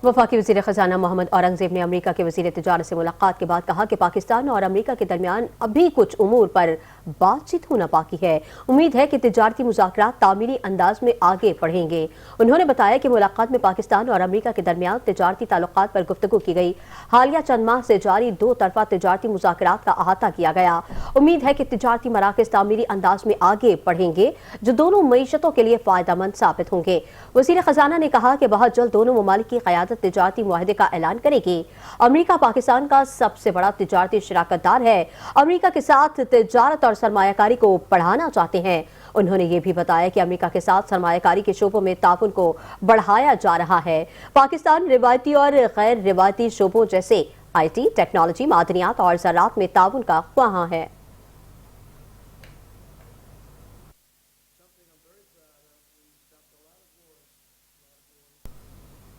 वफाकी वज़ीर ख़ज़ाना मोहम्मद औरंगज़ेब ने अमरीका के वज़ीर तिजारत से मुलाकात के बाद कहा कि पाकिस्तान और अमरीका के दरमियान अभी कुछ उमूर पर बातचीत होना बाकी है। उम्मीद है कि तिजारती मुज़ाकरात तामीरी अंदाज में आगे बढ़ेंगे। उन्होंने बताया कि मुलाकात में पाकिस्तान और अमरीका के दरमियान तिजारती ताल्लुकात पर गुफ्तगू की गई। हालिया चंद माह से जारी दो तरफा तिजारती मुज़ाकरात का अहाता किया गया। उम्मीद है कि तिजारती मराकज़ तामीरी अंदाज में आगे बढ़ेंगे, जो दोनों मईशतों के लिए फ़ायदेमंद साबित होंगे। वज़ीर ख़ज़ाना ने कहा कि बहुत जल्द दोनों ममालिक की क़यादत तिजारती मुआहदे का ऐलान करेगी। अमरीका पाकिस्तान का सबसे बड़ा तिजारती शराकतदार है। अमरीका के साथ तिजारत और सरमायाकारी को बढ़ाना चाहते हैं। उन्होंने ये भी बताया कि अमरीका के साथ सरमायाकारी के शोबों में ताउन को बढ़ाया जा रहा है। पाकिस्तान रिवायती और गैर रिवायती शोबों जैसे IT, टेक्नोलॉजी, मादनियात और ज़राअत में ताउन का ख्वाह है।